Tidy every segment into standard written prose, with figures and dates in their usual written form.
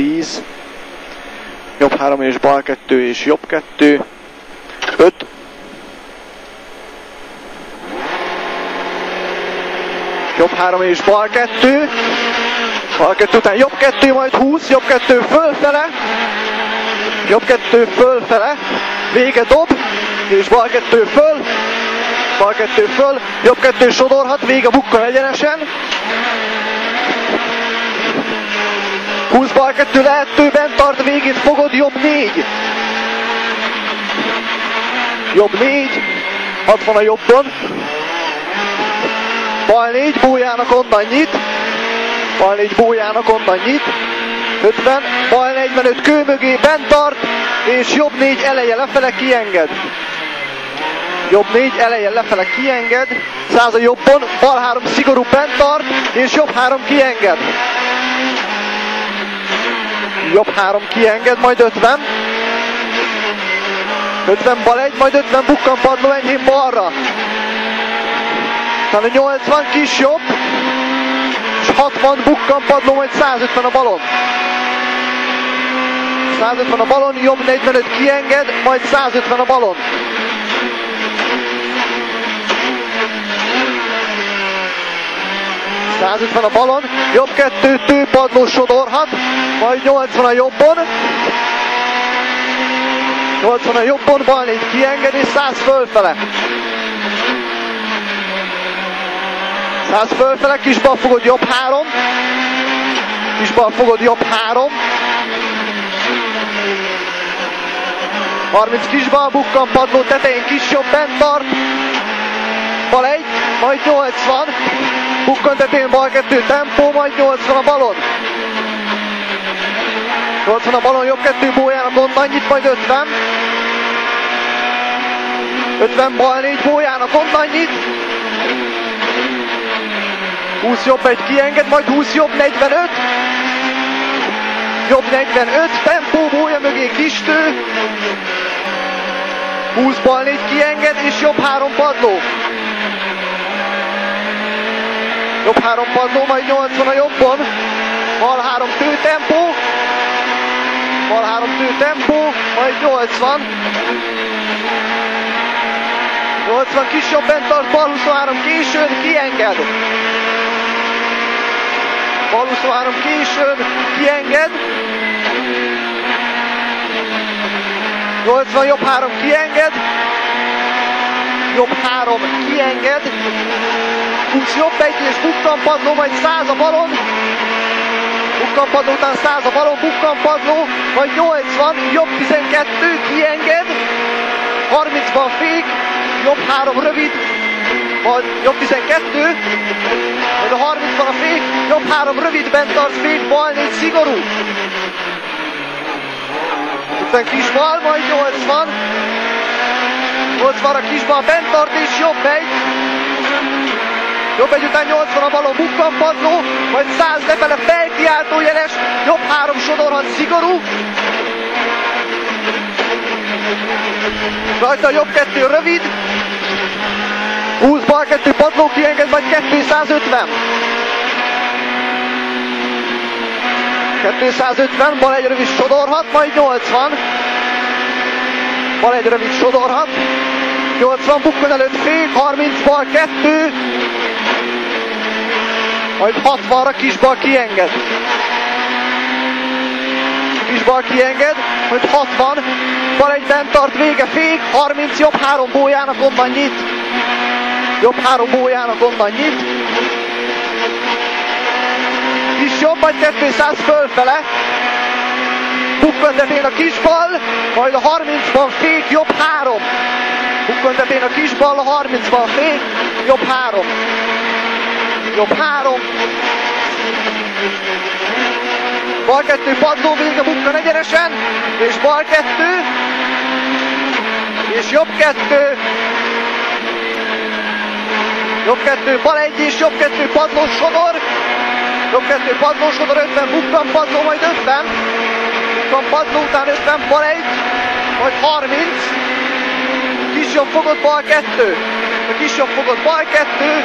10, jobb 3 és bal 2 és jobb 2, 5, jobb 3 és bal 2, bal 2 után jobb 2, majd 20, jobb 2 fölfele, jobb 2 fölfele, vége dob, és bal 2 föl, bal 2 föl, jobb 2 sodorhat, vége bukkan egyenesen. 20 bal 2 lehető, bent tart, végét fogod, jobb 4. Jobb 4, 60 a jobbon. Bal 4, bújjának onnan nyit. Bal 4, bújjának onnan nyit. 50, bal 45 kő mögé, bent tart, és jobb 4 eleje lefele kienged. Jobb 4 eleje lefele kienged. 100 a jobbon, bal 3 szigorú, bent tart, és jobb 3 kienged. Jobb 3 kienged, majd 50. 50 bal 1, majd 50 bukkan padló enyhén balra. Utána 80 kis jobb, és 60 bukkan padló, majd 150 a balon. 150 a balon, jobb 45 kienged, majd 150 a balon. A balon, jobb 2 tőpadló sodorhat, majd 80 a jobbon. 80 a jobbon, bal 4 kienged, és 100 fölfele. 100 fölfele, kisbal fogod, jobb 3. Kisbal fogod, jobb 3. 30 kisbal, bukkan padló tetején, kis jobb, bent tart. Bal 1, majd 80. Bukkan tetején, bal 2 tempó, majd 80 a balon. 80 a balon, jobb 2 bójának onnan nyit, majd 50. 50 bal 4 bójának onnan nyit. 20 jobb 1 kienged, majd 20 jobb 45. Jobb 45, tempó bója mögé kistő. 20 bal 4 kienged, és jobb 3 padló. Jobb 3 padló, majd 80 a jobbon. Bal 3 tő tempó. Bal 3 tő tempó, majd 80. 80 kis jobb, bent tart, bal 23 későn, kienged. Bal 23 későn, kienged. 80 jobb 3 kienged. Jobb 3 kienged. 20 jobb 1 és bukkanpadló, majd 100 a balon. Bukkanpadló után 100 a balon, bukkanpadló, majd 80, jobb 12 kienged. 30-ban fék, jobb 3 rövid, majd jobb 12, majd a 30-ban a fék, jobb 3 rövid, bent tart fék, bal 4 szigorú. 50 kis bal, majd 80. 80-ra kis bal, bent tart és jobb 1. Jobb 1 után 80 a balon, bukkanpadló, majd 100 lefele felkiáltó jeles, jobb 3 sodorhat szigorú. Rajta a jobb 2 rövid. 20 bal 2 padló kienged, majd 250. 250, bal 1 rövid sodorhat, majd 80. Bal 1 rövid sodorhat. 80 bukkan előtt fék, 30 bal 2. Majd 60-ra kisbal kienged. Kisbal kienged, majd 60. Bal 1 bent tart, vége fék, 30 jobb 3 bójának onnan nyit. Jobb 3 bójának onnan nyit. Kis jobb, majd 200 fölfele. Bukkan tetején a kisbal, majd a 30-ban fék, jobb 3. Bukkan tetején a kisbal, a 30-ban fék, jobb 3. Jobb 3. Bal 2 padló, vége bukkan egyenesen, és bal 2. És jobb 2. Jobb 2, bal 1 és jobb 2 padló sodor. Jobb 2 padló sodor, 50 bukkan padló, majd 50. Bukkan padló után 50, bal 1, majd 30. Kis jobb fogod, bal 2. A kis jobb fogod, bal 2.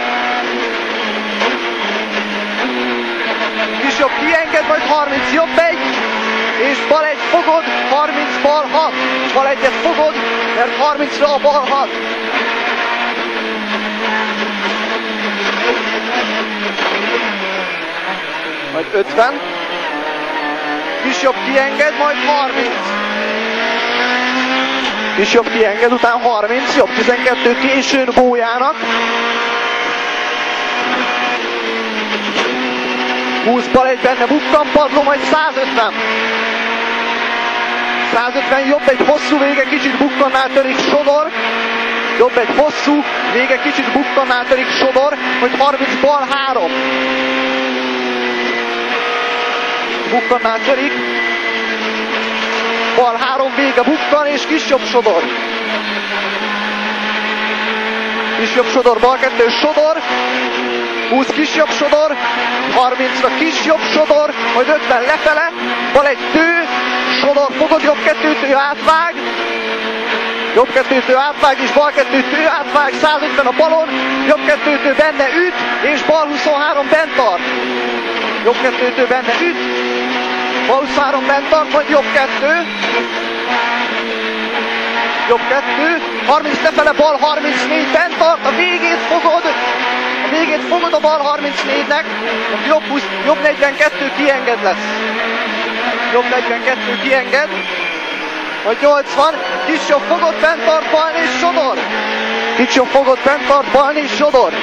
Kis jobb kienged, majd 30 jobb 1. és bal 1 fogod, 30 bal 6. Bal 1-et fogod, mert 30-ra a bal 6. Majd 50. Kis jobb kienged, majd 30. Kis jobb kienged, után 30, jobb 12 későn Bójának. 20 bal 1 benne bukkan, padló, majd 150. 150 jobb egy hosszú, vége kicsit bukkannál törik sodor. Jobb egy hosszú, vége kicsit bukkannál törik sodor, majd 30 bal 3. Bukkannál törik. Bal 3 vége bukkan és kis jobb sodor. Kis jobb sodor, bal 2 sodor. 20 kis jobb sodor, 30-ra kis jobb sodor, majd 50 lefele, bal 1 tő, sodor fogod, jobb 2 tő átvág, jobb 2 tő átvág és bal 2 tő átvág, 150 a balon, jobb 2 tő benne üt, és bal 23 bent tart. Jobb 2 tő benne üt, bal 23 bent tart, majd jobb 2. Jobb 2, 30 lefele, bal 34 bent tart, a végét fogod. A végét fogod a bal 34-nek, jobb 42 kienged lesz. Jobb 42 kienged. Vagy 80, kis jobb fogod, bent tart, bal és sodor. Kis jobb fogod, bent tart, bal és sodor.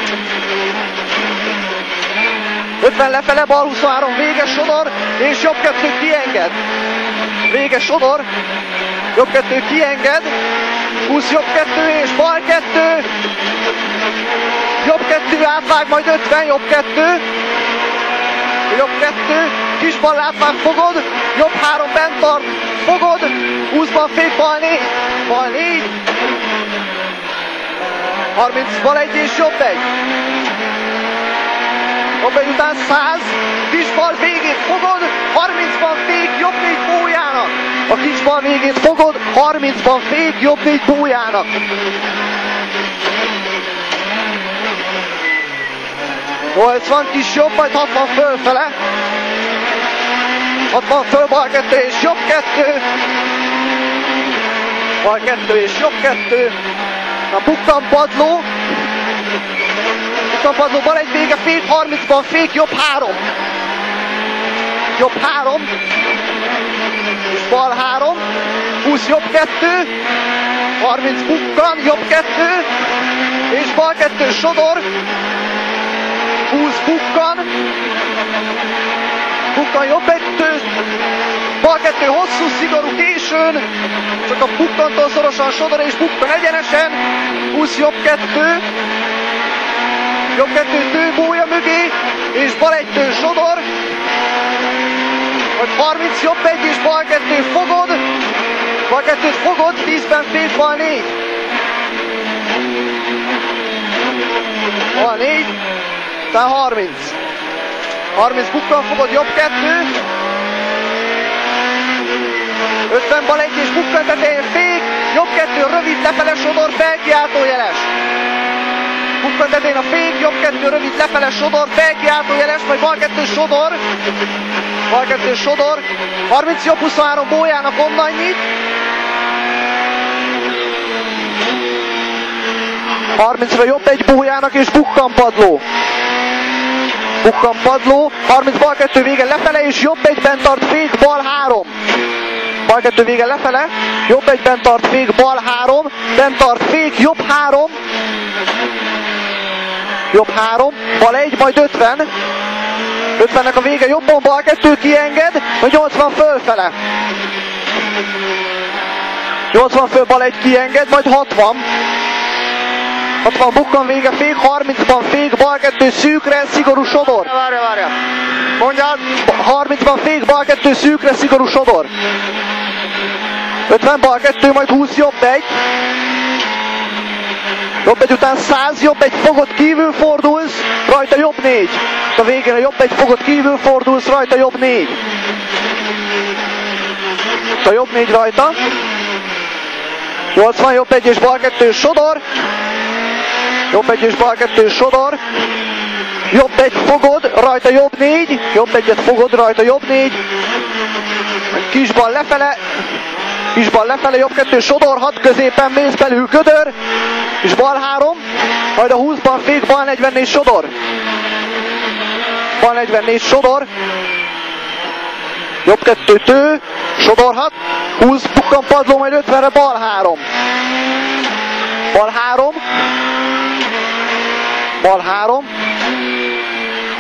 50 lefele, bal 23 vége sodor, és jobb 2 kienged. Vége sodor, jobb 2 kienged. 20 jobb 2 és bal 2. Jobb 2 átvág, majd 50, jobb 2. Jobb 2, kis bal átvág fogod, jobb 3 bent tart, fogod, 20-ban fék, bal 4. Bal 4. 30 bal 1 és jobb 1. Jobb 1 után 100, kis bal végét fogod, 30-ban fék, jobb 4 Bójának. A kis bal végét fogod, 30-ban fék, jobb 4 Bójának. 80 kis jobb, majd 60 fölfele. 60 föl, bal 2 és jobb 2. Bal 2 és jobb 2. A bukkan padló. Bukkan padló, bal 1 vége fék, 30-ban fék, jobb 3. Jobb 3. És bal 3. 20 jobb 2. 30 bukkan, jobb 2. És bal 2 sodor. 20 bukkan. Bukkan jobb 1 tő. Bal 2 hosszú, szigorú későn. Csak a bukkantól szorosan sodor és bukkan egyenesen. 20 jobb 2. Jobb 2 tő Bója mögé. És bal 1 tő sodor. Vagy 30 jobb 1 és bal 2 fogod. Bal 2-t fogod, 10-ben fék, bal 4. Bal 4. Aztán 30. 30 bukkan fogod, jobb 2. 50 bal 1 és bukkan tetején fék. Jobb 2 rövid lefele sodor, felkiáltójeles. Bukkan tetején a fék, jobb 2 rövid lefele sodor, felkiáltójeles, majd bal 2 sodor. Bal 2 sodor. 30 jobb 23 Bójának onnan nyit. 30-ra jobb 1 Bójának és bukkan padló. Bukkan padló, 30 bal 2 vége lefele, és jobb 1 bent tart fék, bal 3. Bal 2 vége lefele, jobb 1 bent tart fék, bal 3. Bent tart fék, jobb 3. Jobb 3, bal 1, majd 50. 50-nek a vége jobbon, bal 2 kienged, majd 80 fölfele. 80 föl, bal 1 kienged, majd 60. 60 bukkan vége fék, 30-ban fék, bal 2 szűkre, szigorú sodor. Várja. Mondjad. 30-ban fék, bal 2 szűkre, szigorú sodor. 50 bal 2, majd 20 jobb 1. Jobb 1 után 100, jobb 1 fogod, kívül fordulsz, rajta jobb 4. A végén a jobb 1 fogod, kívül fordulsz, rajta jobb 4. A jobb 4 rajta. 80 jobb 1 és bal 2 sodor. Jobb 1 és bal 2 sodor. jobb egy fogod, rajta jobb 4, jobb egyet fogod, rajta jobb 4, kis bal lefele, jobb 2, sodor 6, középen mész belül ködör, és bal 3, majd a 20-ban fék, bal 44 sodor. Bal 44 sodor, jobb 2 tő, sodor 6, 20 bukkan padló, majd 50-re bal 3. Bal 3, bal 3,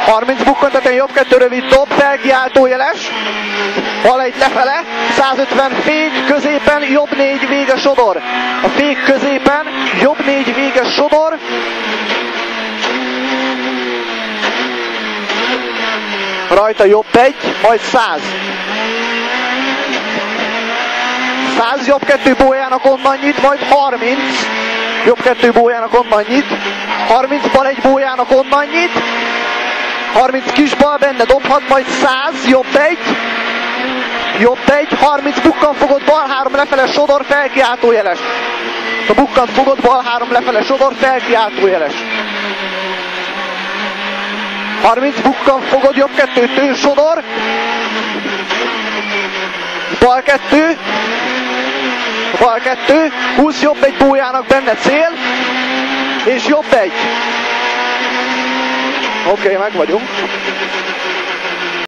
30 bukkantatón, jobb 2 rövid dob, felkiáltó jeles, bal 1 lefele, 150 fék, középen, jobb 4 vége sodor. A fék középen, jobb 4 vége sodor, rajta jobb 1, majd 100. 100, jobb 2 bójának onnan nyit, majd 30. Jobb 2 bójának onnan nyit. 30, bal 1 bójának onnan nyit. 30 kis bal benne dobhat, majd 100, jobb 1. Jobb 1, 30 bukkan fogod, bal 3 lefele sodor, felkiáltó jeles. A bukkant fogod, bal 3 lefele sodor, felkiáltó jeles. 30 bukkan fogod, jobb 2 tő sodor. Bal 2. Bal 2. 20 jobb 1 bójának benne cél. És jobb 1. Oké, meg vagyunk.